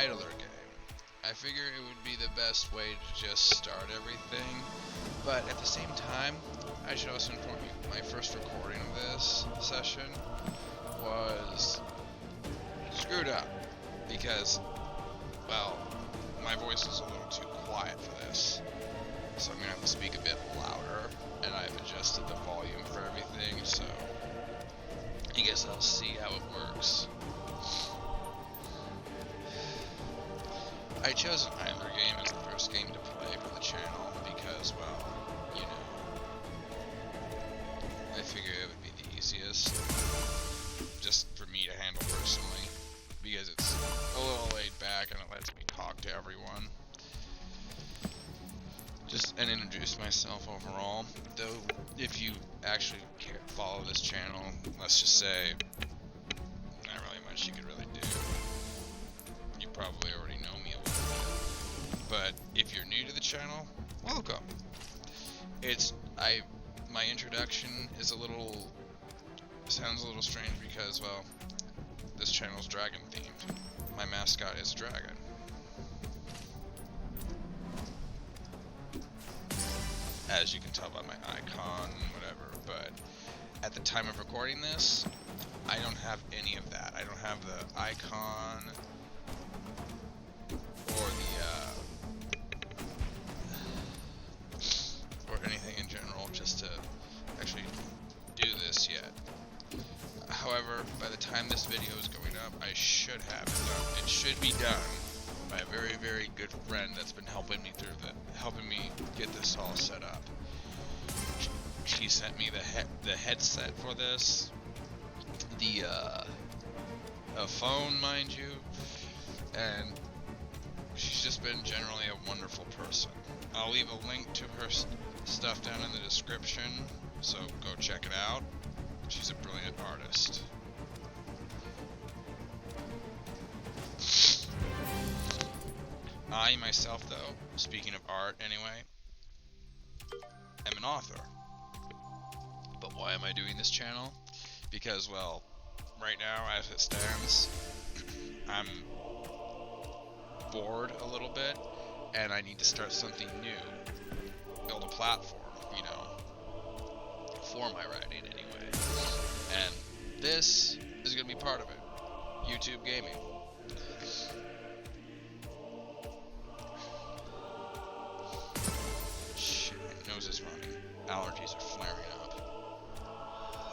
idler game. I figure it would be the best way to just start everything, but at the same time, I should also inform you, my first recording of this session was screwed up because, well, my voice is a little too quiet for this, so I'm gonna have to speak a bit louder, and I've adjusted the volume for everything, so I guess I'll see how it works. I chose an idler game as the first game to play for the channel because, well, you know, I figured it would be the easiest, just for me to handle personally, because it's a little laid back and it lets me talk to everyone. And introduce myself overall. Though, if you actually follow this channel, let's just say, not really much you could really do. You probably already know me a little bit. But if you're new to the channel, welcome. My introduction is sounds a little strange because, well, this channel's dragon themed. My mascot is a dragon. As you can tell by my icon, whatever, but at the time of recording this, I don't have any of that. I don't have the icon or or anything in general just to actually do this yet. However, by the time this video is going up, I should have it done. It should be done by a very, very good friend that's been helping me get this all set up. She sent me the headset for this, a phone, mind you, and she's just been generally a wonderful person. I'll leave a link to her stuff down in the description, so go check it out. She's a brilliant artist. I myself, though, speaking of art anyway, am an author. But why am I doing this channel? Because, well, right now, as it stands, I'm bored a little bit, and I need to start something new. Build a platform, you know, for my writing anyway. And this is going to be part of it. YouTube gaming. Shit, my nose is running. Allergies are flaring up.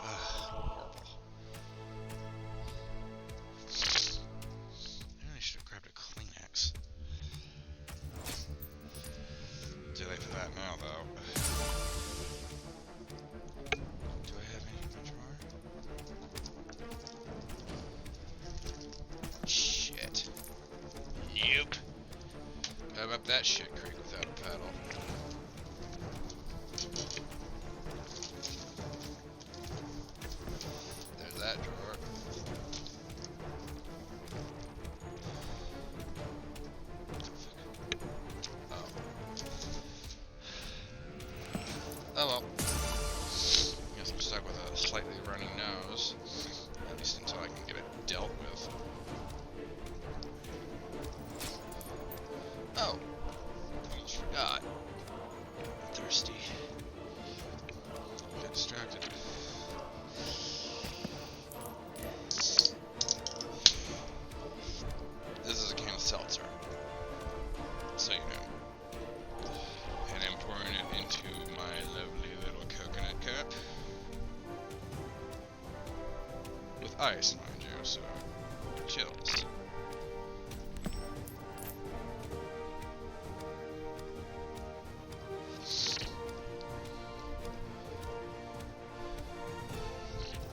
Horrible. I really should have grabbed a Kleenex. Too late for that now, though. Do I have any much more? Shit. Nope. I'm up that shit creek without a paddle. There's that drawer. Oh. Oh well. Guess I'm stuck with a slightly runny nose. At least until I can get it dealt with. Oh. Almost forgot. I'm thirsty. Got distracted. This is a can of seltzer. So you know. And I'm pouring it into my lovely little coconut cup. With ice, mind you, so it chills.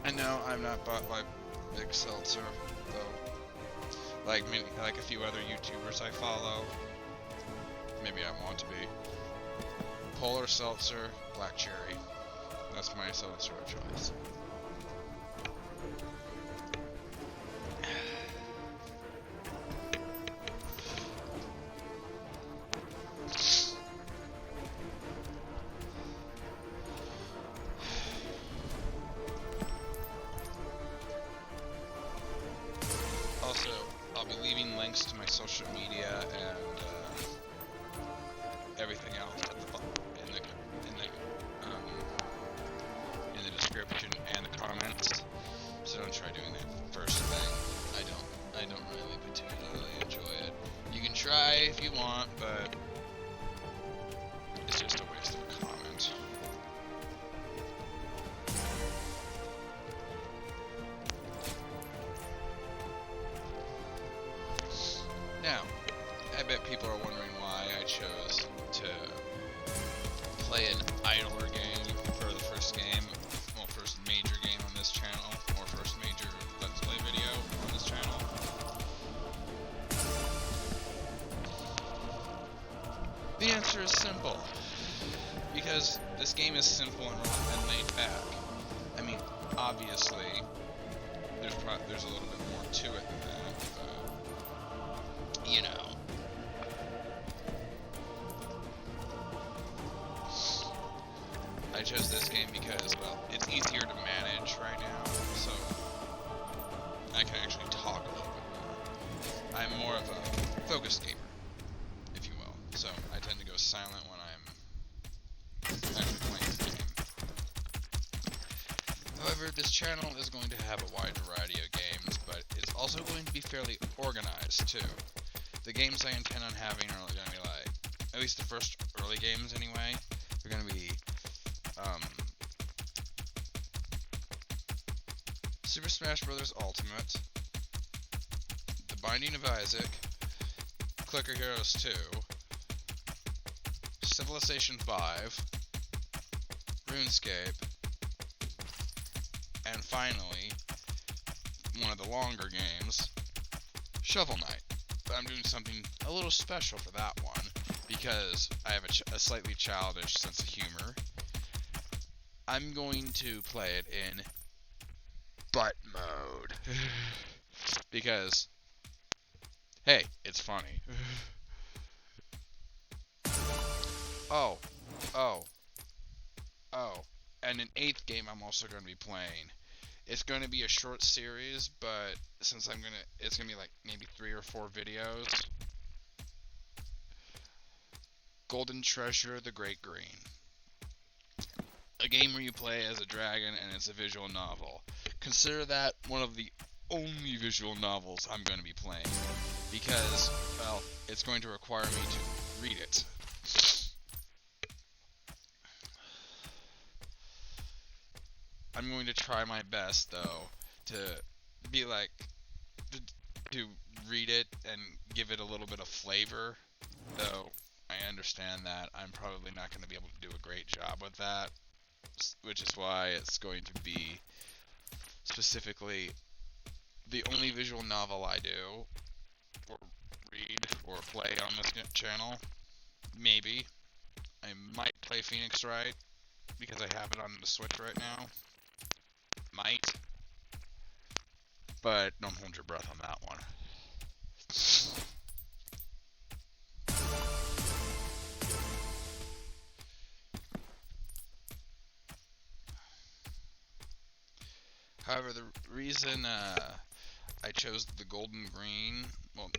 I know I'm not bought by Big Seltzer, though. Like a few other YouTubers I follow. Maybe I want to be. Polar Seltzer, Black Cherry. That's my seltzer of choice. Also, I'll be leaving links to my social media and everything else at the in the description and the comments. So don't try doing that first thing. I don't really particularly enjoy it. You can try if you want, but it's just a waste of a comment. Now, I bet people are wondering why I chose to play an idler game for the first game, well, first major game on this channel, or first major Let's Play video on this channel. The answer is simple. Because this game is simple and laid back. I mean, obviously, there's a little bit more to it than that, but, you know. I chose this game because, well, it's easier to manage right now, so I can actually talk a little bit more. I'm more of a focused gamer, if you will, so I tend to go silent when I'm actually playing the game. However, this channel is going to have a wide variety of games, but it's also going to be fairly organized, too. The games I intend on having are going to be like, at least the first early games anyway, they're going to be Super Smash Bros. Ultimate, The Binding of Isaac, Clicker Heroes 2, Civilization 5, RuneScape, and finally, one of the longer games, Shovel Knight. But I'm doing something a little special for that one, because I have a slightly childish sense of humor. I'm going to play it in butt mode. Because, hey, it's funny. Oh, and an 8th game I'm also going to be playing. It's going to be a short series, but since it's going to be like maybe 3 or 4 videos. Golden Treasure, The Great Green. A game where you play as a dragon and it's a visual novel. Consider that one of the only visual novels I'm going to be playing. Because, well, it's going to require me to read it. I'm going to try my best, though, to be like, to read it and give it a little bit of flavor, though I understand that I'm probably not going to be able to do a great job with that, which is why it's going to be specifically the only visual novel I do, or read, or play on this channel. Maybe. I might play Phoenix Wright, because I have it on the Switch right now. Might. But don't hold your breath on that one. However, the reason I chose the golden green, well,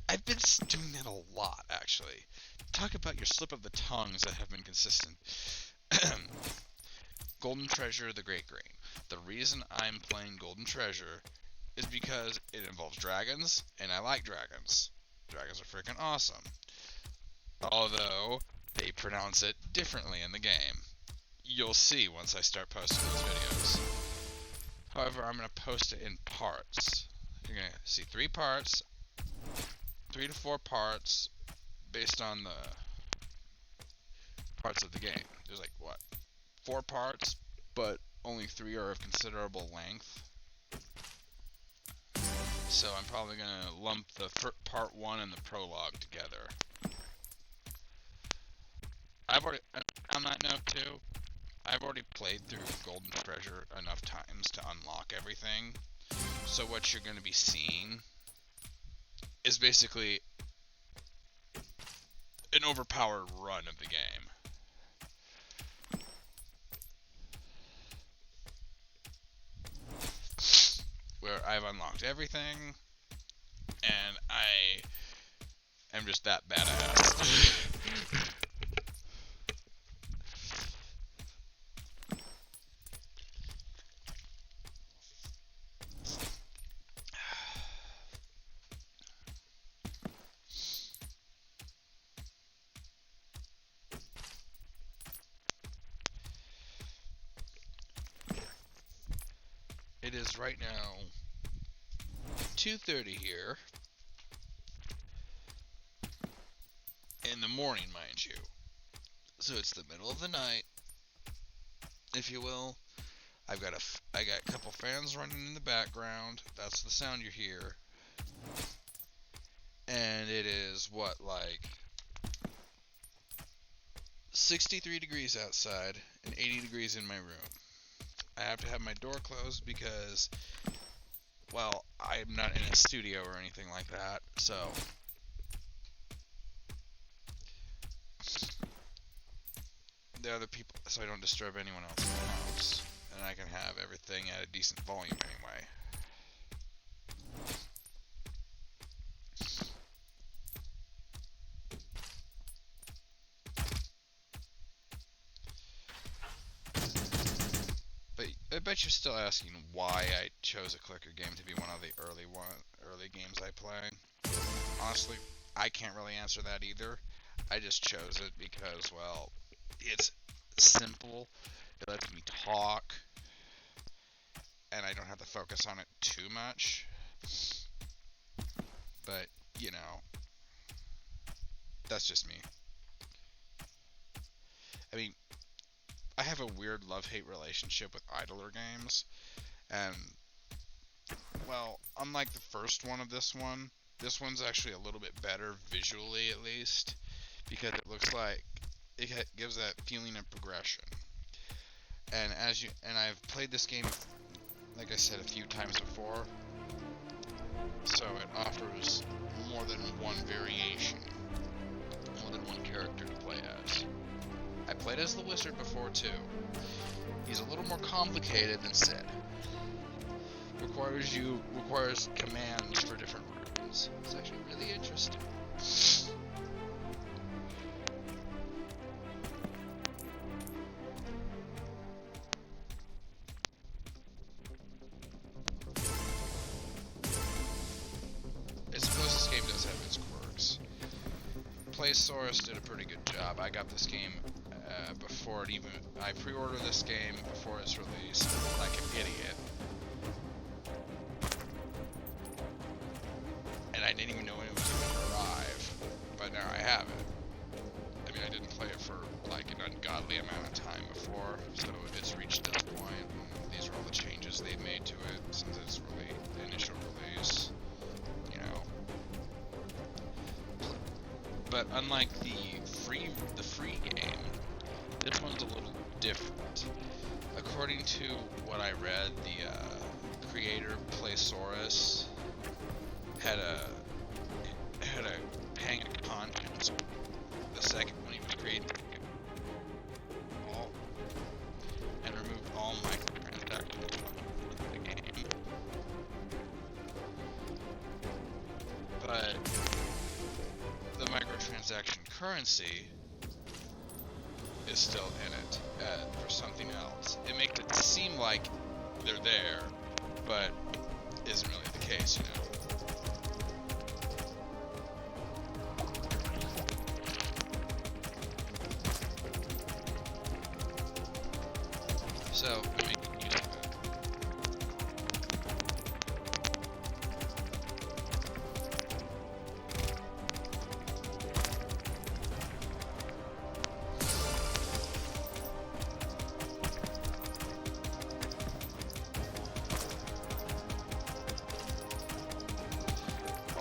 I've been doing that a lot, actually. Talk about your slip of the tongues that have been consistent. Golden Treasure, The Great Green. The reason I'm playing Golden Treasure is because it involves dragons, and I like dragons. Dragons are freaking awesome. Although, they pronounce it differently in the game. You'll see once I start posting those videos. However, I'm going to post it in parts. You're going to see 3 parts, 3 to 4 parts, based on the parts of the game. There's like, what, 4 parts, but only 3 are of considerable length. So I'm probably going to lump the part 1 and the prologue together. On that note too, I've already played through Golden Treasure enough times to unlock everything. So what you're going to be seeing is basically an overpowered run of the game. where I've unlocked everything, and I am just that badass. It is right now 2:30 here in the morning, mind you. So it's the middle of the night, if you will. I got a couple fans running in the background. That's the sound you hear. And it is like 63 degrees outside and 80 degrees in my room. I have to have my door closed because, well, I'm not in a studio or anything like that, so the other people, so I don't disturb anyone else in the house, and I can have everything at a decent volume anyway. But I bet you're still asking why I chose a clicker game to be one of the early games I play. Honestly, I can't really answer that either. I just chose it because, well, it's simple, it lets me talk, and I don't have to focus on it too much. But, you know, that's just me. I mean, I have a weird love-hate relationship with idler games, and, well, unlike the first one of this one's actually a little bit better visually, at least, because it looks like it gives that feeling of progression. And I've played this game, like I said, a few times before, so it offers more than one variation, more than one character to play as. I played as the wizard before too. He's a little more complicated than Sid. Requires commands for different rooms. It's actually really interesting. I suppose this game does have its quirks. PlaySource did a pretty good job. I got this game before it even... I pre-ordered this game before it's released, like an idiot. And I didn't even know when it was going to arrive. But now I have it. I mean, I didn't play it for like an ungodly amount of time before, so it's reached this point, and these are all the changes they've made to it since its initial release. You know. But unlike the free game, this one's a little different. According to what I read, the creator PlaySource had a pang of conscience the second when he was creating and removed all microtransactions from the game. But the microtransaction currency is still in it for something else. It makes it seem like they're there, but isn't really the case, you know. So, we're making use of it.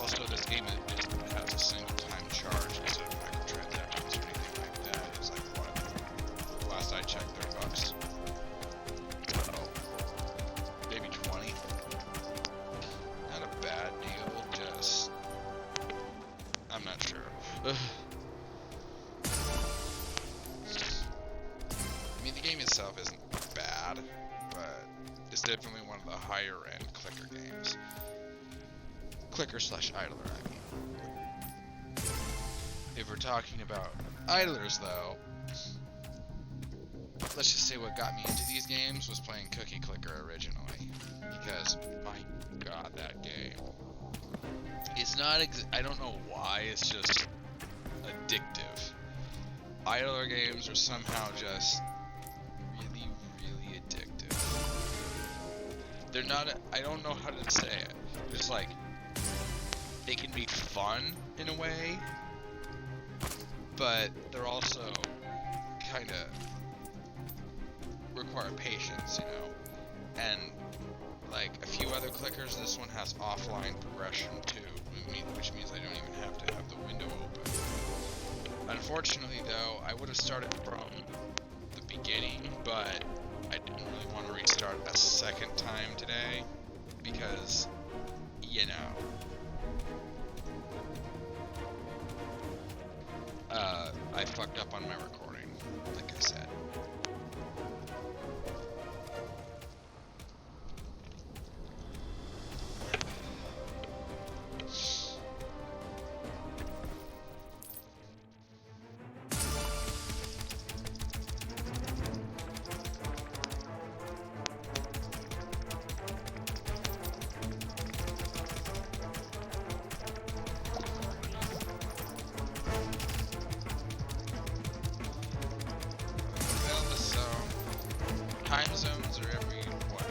Also, this game has a single time charge instead of microtransactions or anything like that. It's like, what? Last I checked, $30. Maybe 20. Not a bad deal, just... I'm not sure. I mean, the game itself isn't bad, but it's definitely one of the higher end clicker games. Clicker slash idler, I mean. If we're talking about idlers, though, let's just say what got me into these games was playing Cookie Clicker originally. Because, my god, that game. It's not, I don't know why, it's just addictive. Idler games are somehow just really, really addictive. They're not, I don't know how to say it. It's like, they can be fun in a way, but they're also kind of require patience, you know? And like a few other clickers, this one has offline progression too, which means I don't even have to have the window open. Unfortunately though, I would have started from the beginning, but I didn't really want to restart a second time today, because, you know, I fucked up on my recording, like I said. Time zones are every, what,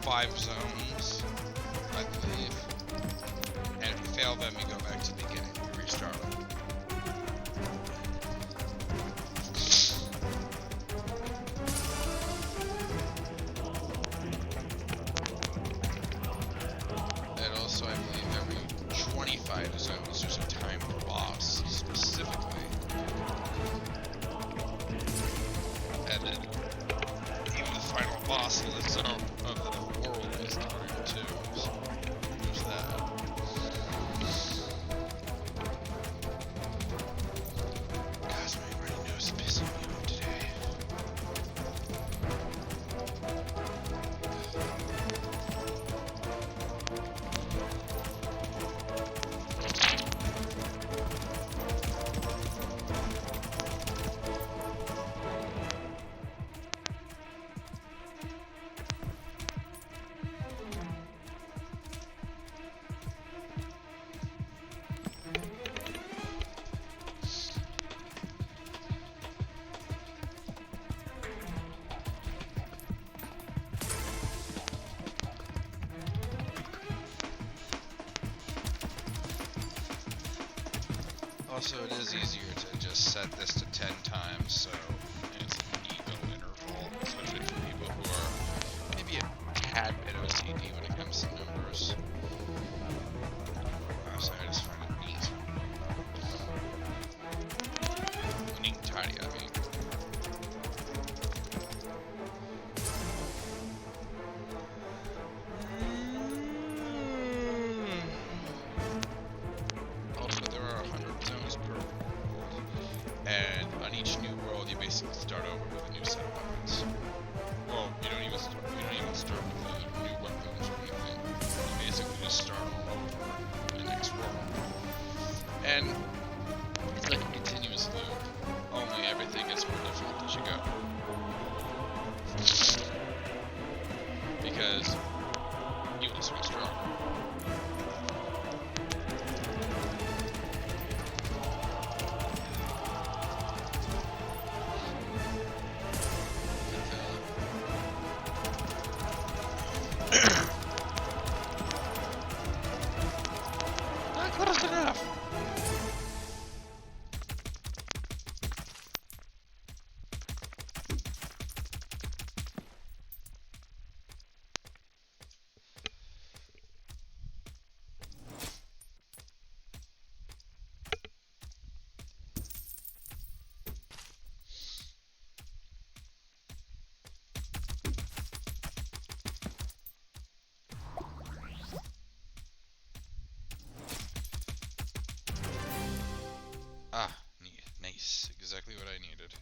5 zones, I believe. And if you fail them, you go back to the beginning, you restart them. And also, I believe every 25 zones, there's a timed boss, specifically. And then final boss of the zone of the world is timed too, so there's that. Gosh, my running nose is pissing me off today. Also, it is easier to just set this to 10 times, so it's an equal interval, especially for people who are maybe a tad bit OCD when it comes to numbers. Honestly, I just find it neat. Neat and tidy, I mean. And on each new world, you basically start over with a new set of weapons. Well, you don't even start with new weapons or anything. You basically just start all over the next world. And it's like a continuous loop. Only everything gets more difficult as you go. Because you also get stronger. Not close enough. Ah, nice. Exactly what I needed.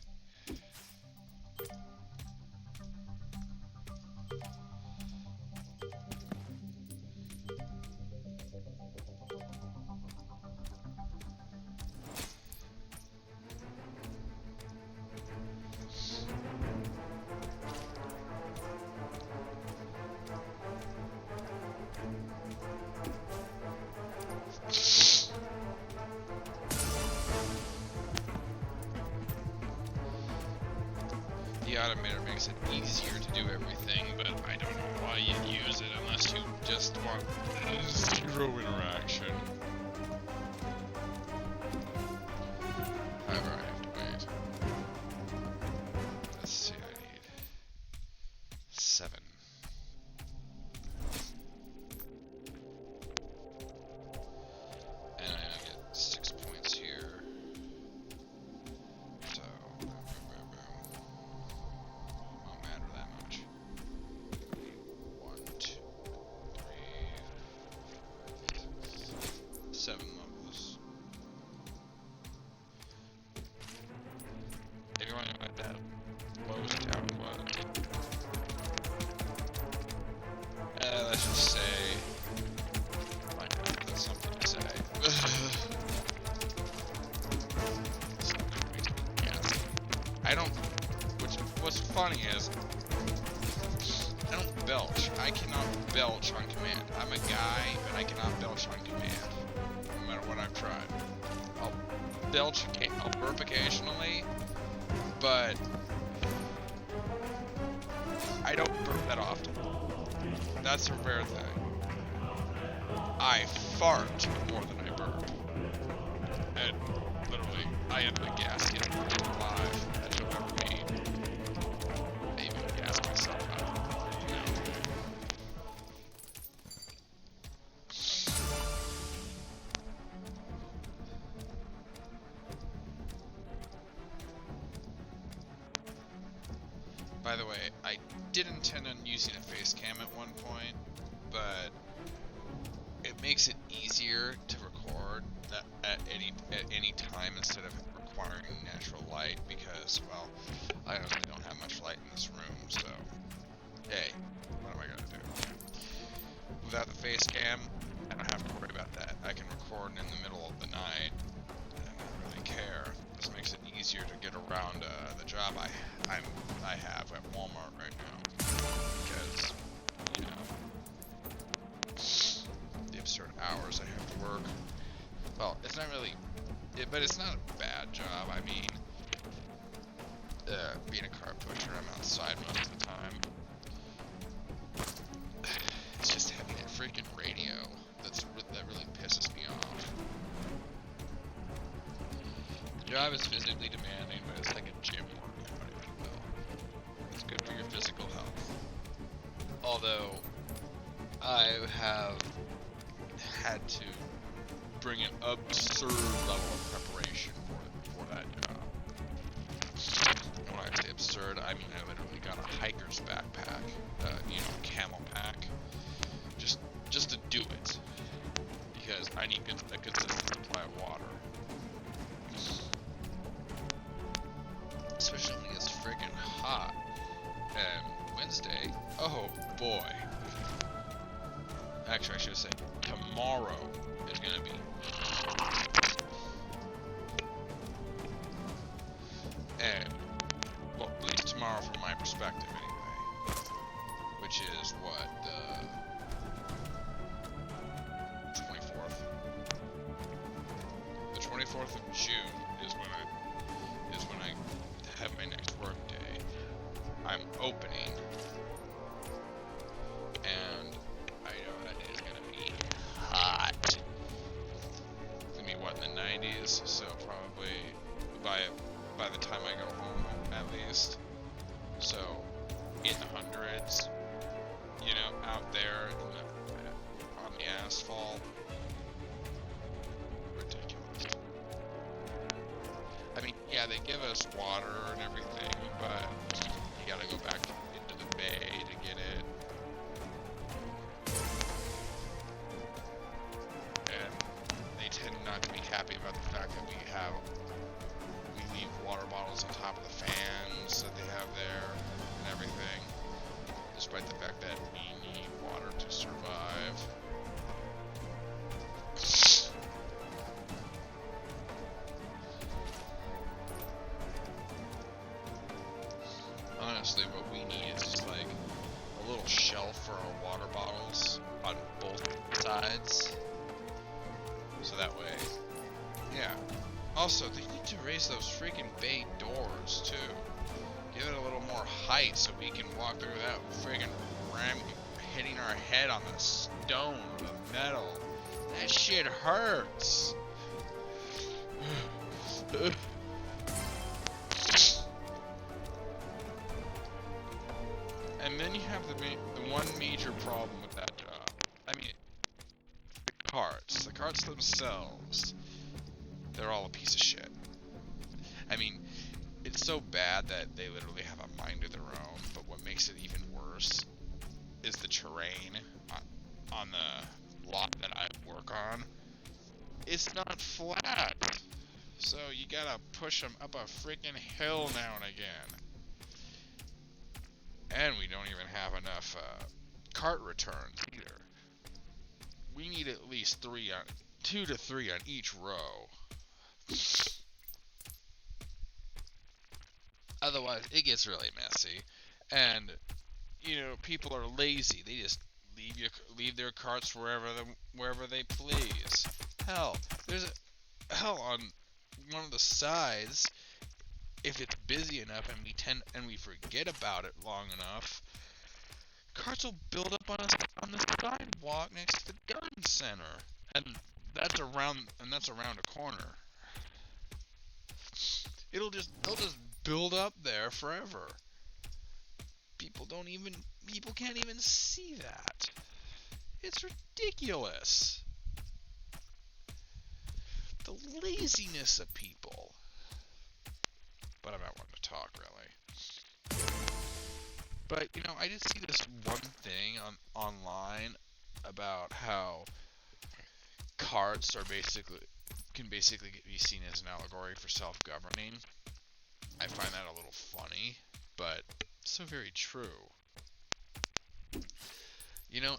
automator makes it easier to do everything, but I don't know why you'd use it unless you just want zero interaction. However, I have to wait. Let's see, I need 7. And I get 6 points here. So, boom, boom, boom, boom. Won't matter that much. 1, 2, 3, 7 levels. If you want to know what that lowest town was, let's just say, that's something to say. I don't, what's funny is, I don't belch. I cannot belch on command. I'm a guy, but I cannot belch on command, no matter what I've tried. I'll belch, I'll burp occasionally, but I don't burp that often. That's a rare thing. I fart more than I burp. And literally, I am the gasket alive that you'll ever meet. I even gas myself out. You know. By the way, I did intend on using a face cam at one point, but it makes it easier to record that at any time instead of requiring natural light because, well, I honestly don't have much light in this room, so hey, what am I gonna do? Without the face cam, I don't have to worry about that. I can record in the middle of the night and I don't really care. This makes it easier to get around the job I have at Walmart right now because, you know, the absurd hours I have to work. Well, it's not really, but it's not a bad job. I mean, being a car pusher, I'm outside most of the time. It's just having that freaking radio that really pisses me off. The job is physically demanding, but it's like a gym workout, if you will. It's good for your physical health. Although, I have had to bring an absurd level of preparation for that job. When I say absurd, I mean I literally got a hiker's backpack, camel pack, just to do it, because I need a consistent supply of water. Especially when it's friggin' hot. And Wednesday, oh boy. Actually, I should say tomorrow is gonna be. And, well, at least tomorrow from my perspective anyway. Which is what, the 24th? The 24th of June is when I have my next work day. I'm opening, and I know that is gonna be hot. It's gonna be what, in the 90s? So probably by the time I go home, at least. So in the hundreds, out there on the asphalt. Ridiculous. I mean, yeah, they give us water and everything, but you gotta go back into the bay to get it. And they tend not to be happy about the fact that we leave water bottles on top of the fans that they have there and everything, despite the fact that we need water to survive. Honestly, what we need is just like a little shelf for our water bottles on both sides. So that way, yeah. Also, they need to raise those freaking bay doors too. Give it a little more height so we can walk through without friggin' hitting our head on the stone, the metal. That shit hurts. And then you have the one major problem with that job. I mean, the carts. The carts themselves, they're all a piece of shit. I mean, it's so bad that they literally have a mind of their own, but what makes it even worse is the terrain on the lot that I work on. It's not flat. So you gotta push them up a freaking hill now and again. And we don't even have enough cart returns either. We need at least 2 to 3 on each row. Otherwise, it gets really messy. And, you know, people are lazy. They just leave their carts wherever they please. Hell, on one of the sides, if it's busy enough and we forget about it long enough, carts will build up on the sidewalk next to the gun center, and that's around a corner. They'll just build up there forever. People can't even see that. It's ridiculous. The laziness of people. But I'm not one to talk, really. But, you know, I did see this one thing online about how carts can basically be seen as an allegory for self-governing. I find that a little funny, but so very true. You know,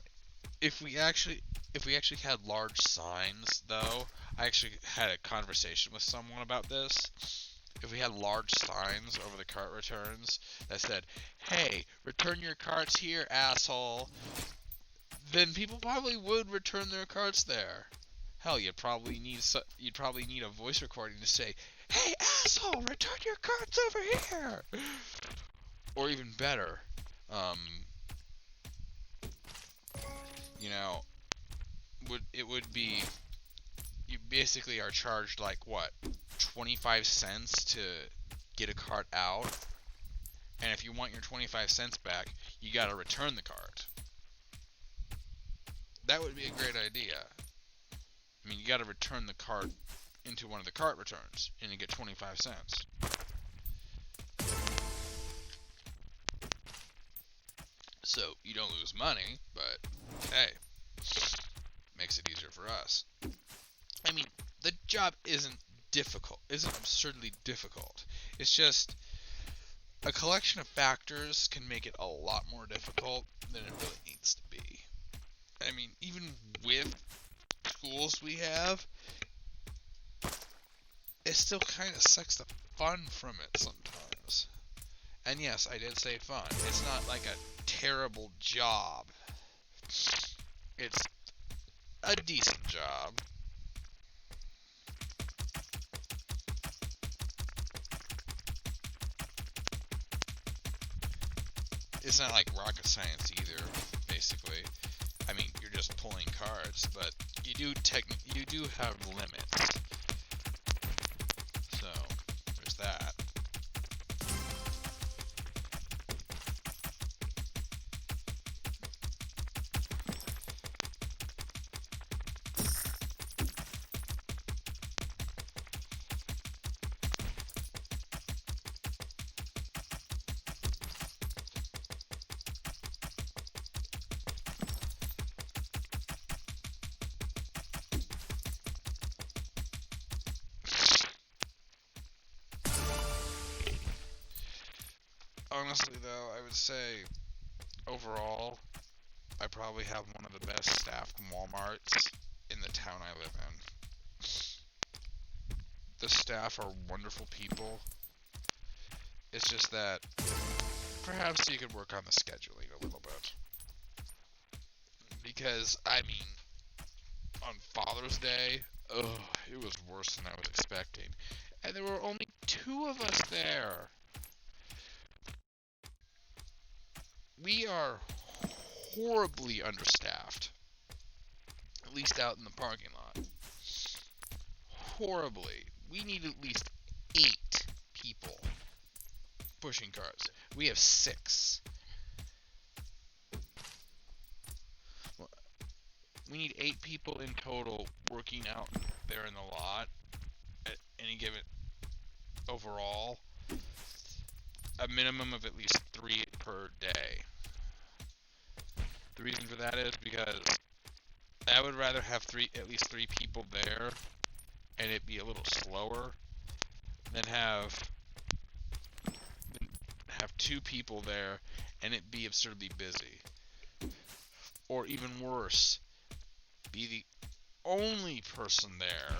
if we actually had large signs, though, I actually had a conversation with someone about this. If we had large signs over the cart returns that said, "Hey, return your carts here, asshole," then people probably would return their carts there. Hell, you'd probably need a voice recording to say, "Hey, asshole, return your carts over here." Or even better, you know, it would be, you basically are charged like what, 25 cents to get a cart out, and if you want your 25 cents back, you gotta return the cart. That would be a great idea. I mean, you gotta return the cart into one of the cart returns, and you get 25 cents. So, you don't lose money, but, hey, makes it easier for us. I mean, the job isn't absurdly difficult. It's just a collection of factors can make it a lot more difficult than it really needs to be. I mean, even with tools we have, it still kind of sucks the fun from it sometimes. And yes, I did say fun. It's not like a terrible job. It's a decent job. It's not like rocket science either, basically. I mean, you're just pulling cards, but you do have limits. So, there's that. Honestly, though, I would say, overall, I probably have one of the best staffed Walmarts in the town I live in. The staff are wonderful people. It's just that perhaps you could work on the scheduling a little bit. Because, I mean, on Father's Day, it was worse than I was expecting. And there were only 2 of us there. we are horribly understaffed, at least out in the parking lot. Horribly. We need at least 8 people pushing carts. We have 6. We need 8 people in total working out there in the lot at any given overall. A minimum of at least 3 per day. The reason for that is because I would rather have at least 3 people there and it be a little slower than have 2 people there and it be absurdly busy. Or even worse, be the only person there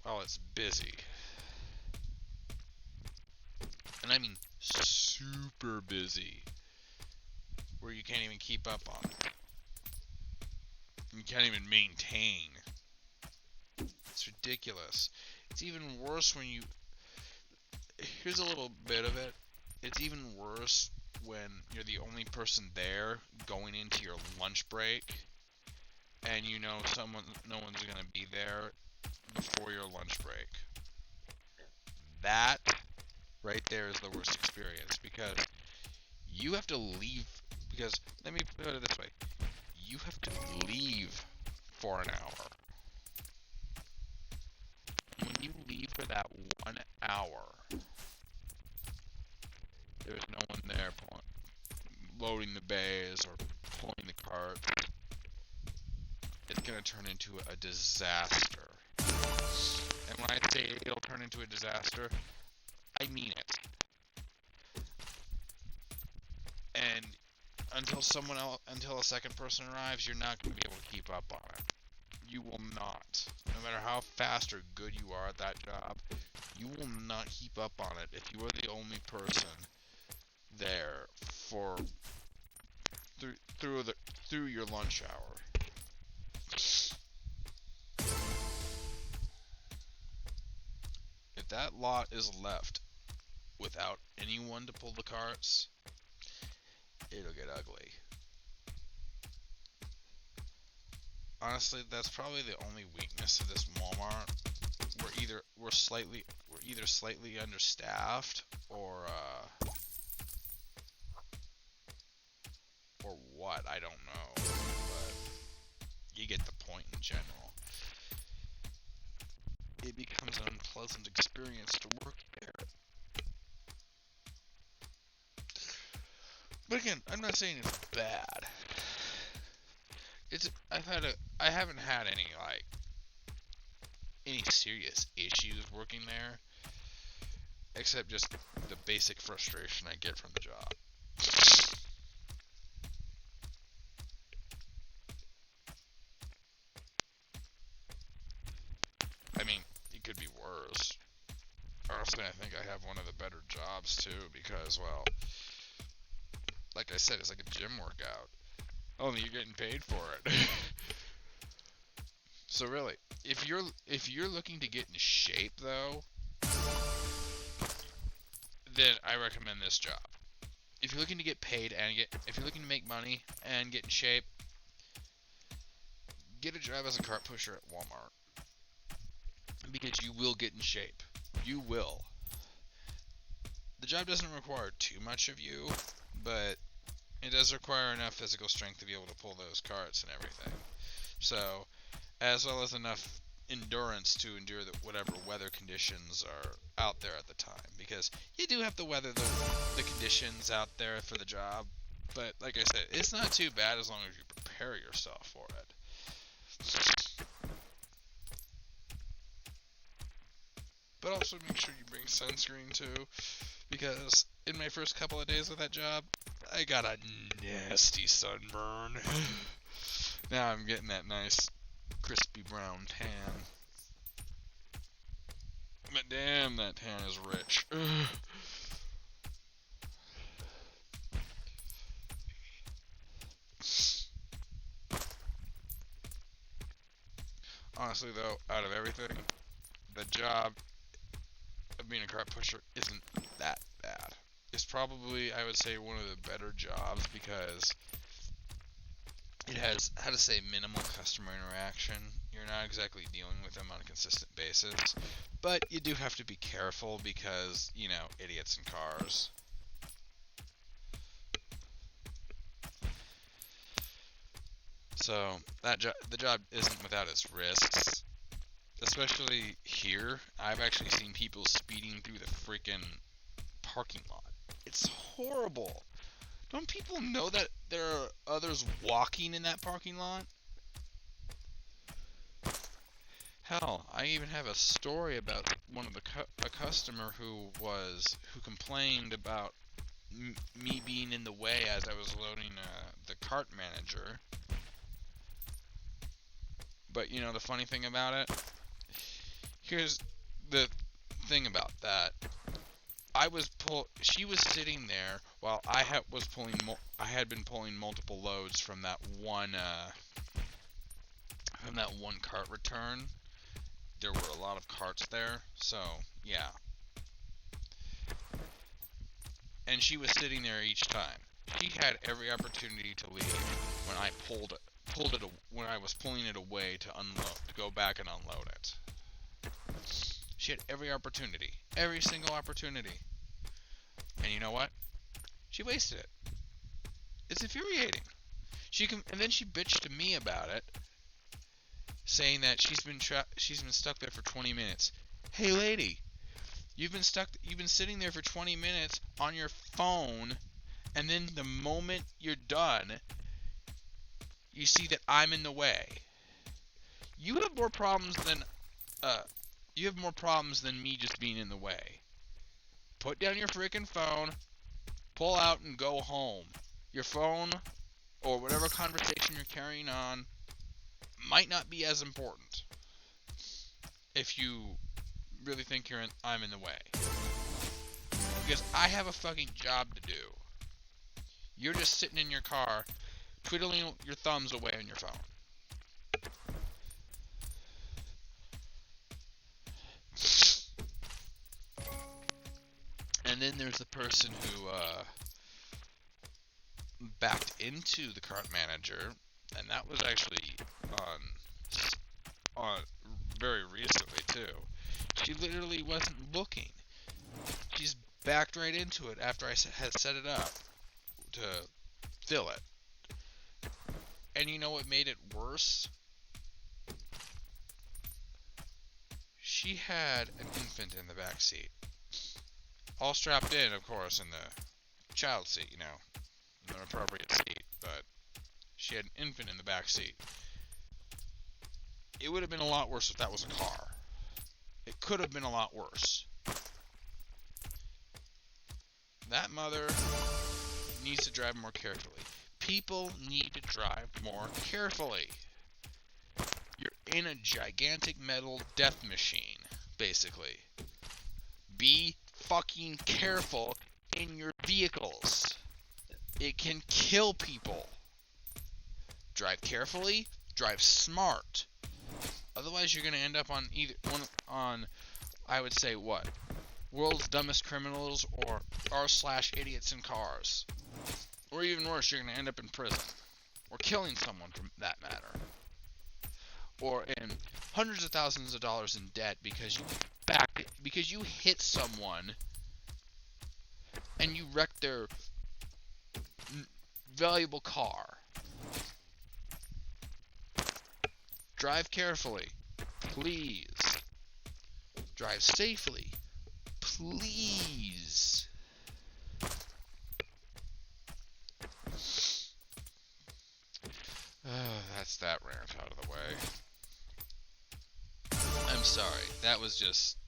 while it's busy. And I mean super busy, where you can't even keep up on it. You can't even maintain. It's ridiculous. It's even worse when you... Here's a little bit of it. It's even worse when you're the only person there going into your lunch break and you know no one's going to be there before your lunch break. That right there is the worst experience, because you have to leave, because let me put it this way, you have to leave for an hour. When you leave for that 1 hour, there's no one there loading the bays or pulling the cart. It's going to turn into a disaster. And when I say it'll turn into a disaster, I mean it. And until a second person arrives, you're not going to be able to keep up on it. You will not. No matter how fast or good you are at that job, you will not keep up on it if you are the only person there for through your lunch hour. If that lot is left without anyone to pull the carts, it'll get ugly. Honestly, that's probably the only weakness of this Walmart. We're either slightly understaffed or what, I don't know. But you get the point in general. It becomes an unpleasant experience to work there. But again, I'm not saying it's bad. I haven't had any serious issues working there, except just the basic frustration I get from the job. I mean, it could be worse. Honestly, I think I have one of the better jobs too, because, well, like I said, it's like a gym workout. Only you're getting paid for it. So really, if you're looking to get in shape though, then I recommend this job. If you're looking to get paid if you're looking to make money and get in shape, get a job as a cart pusher at Walmart. Because you will get in shape. You will. The job doesn't require too much of you, but it does require enough physical strength to be able to pull those carts and everything. So, as well as enough endurance to endure whatever weather conditions are out there at the time. Because you do have to weather the conditions out there for the job. But, like I said, it's not too bad as long as you prepare yourself for it. But also make sure you bring sunscreen too, because in my first couple of days of that job, I got a nasty sunburn. Now I'm getting that nice crispy brown tan. But damn, that tan is rich. Honestly though, out of everything, the job of being a cart pusher isn't that bad. is probably, I would say, one of the better jobs because it has, how to say, minimal customer interaction. You're not exactly dealing with them on a consistent basis, but you do have to be careful because, you know, idiots in cars. So the job isn't without its risks, especially here. I've actually seen people speeding through the freaking parking lot. It's horrible. Don't people know that there are others walking in that parking lot? Hell, I even have a story about one of a customer who complained about me being in the way as I was loading the cart manager. But you know the funny thing about it? Here's the thing about that. She was sitting there while I had been pulling multiple loads from that one cart return. There were a lot of carts there, so yeah. And she was sitting there each time. She had every opportunity to leave when I when I was pulling it away to go back and unload it. She had every opportunity, every single opportunity. And you know what? She wasted it. It's infuriating. And then she bitched to me about it, saying that she's been stuck there for 20 minutes. Hey lady, you've been sitting there for 20 minutes on your phone, and then the moment you're done, you see that I'm in the way. You have more problems than me just being in the way. Put down your freaking phone, pull out and go home. Your phone or whatever conversation you're carrying on might not be as important if you really think I'm in the way. Because I have a fucking job to do. You're just sitting in your car, twiddling your thumbs away on your phone. And then there's the person who backed into the cart manager, and that was actually on very recently too. She literally wasn't looking. She's backed right into it after I had set it up to fill it. And you know what made it worse? She had an infant in the back seat. All strapped in, of course, in the child seat, you know, an appropriate seat, but she had an infant in the back seat. It would have been a lot worse if that was a car. It could have been a lot worse. That mother needs to drive more carefully. People need to drive more carefully. You're in a gigantic metal death machine, basically. Be fucking careful in your vehicles. It can kill people. Drive carefully, drive smart. Otherwise, you're going to end up on I would say what? World's Dumbest Criminals or r/idiots in cars. Or even worse, you're going to end up in prison. Or killing someone, for that matter. Or in hundreds of thousands of dollars in debt because you hit someone and you wrecked their valuable car. Drive carefully, please. Drive safely, please. That's that rant out of the way. I'm sorry, that was just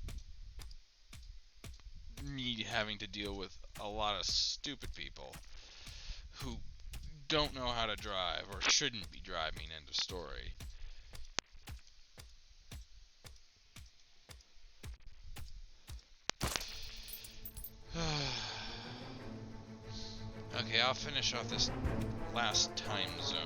me having to deal with a lot of stupid people who don't know how to drive or shouldn't be driving, end of story. Okay, I'll finish off this last time zone.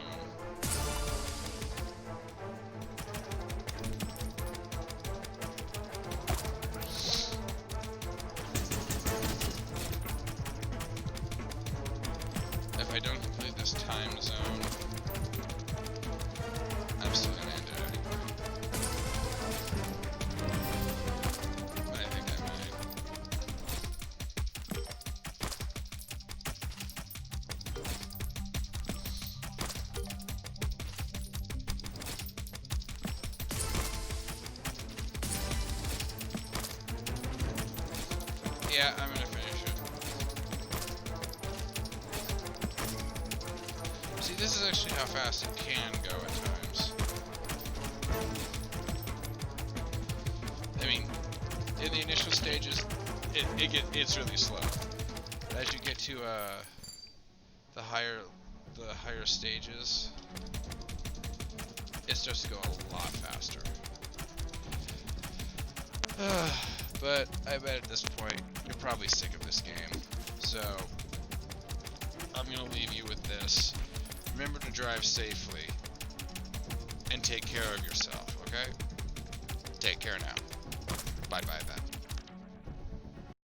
Yeah, I'm gonna finish it. See, this is actually how fast it can go at times. I mean, in the initial stages, it's really slow. But as you get to the higher stages, it starts to go a lot faster. But I bet at this point you're probably sick of this game, so I'm gonna leave you with this. Remember to drive safely and take care of yourself, okay? Take care now. Bye bye bye.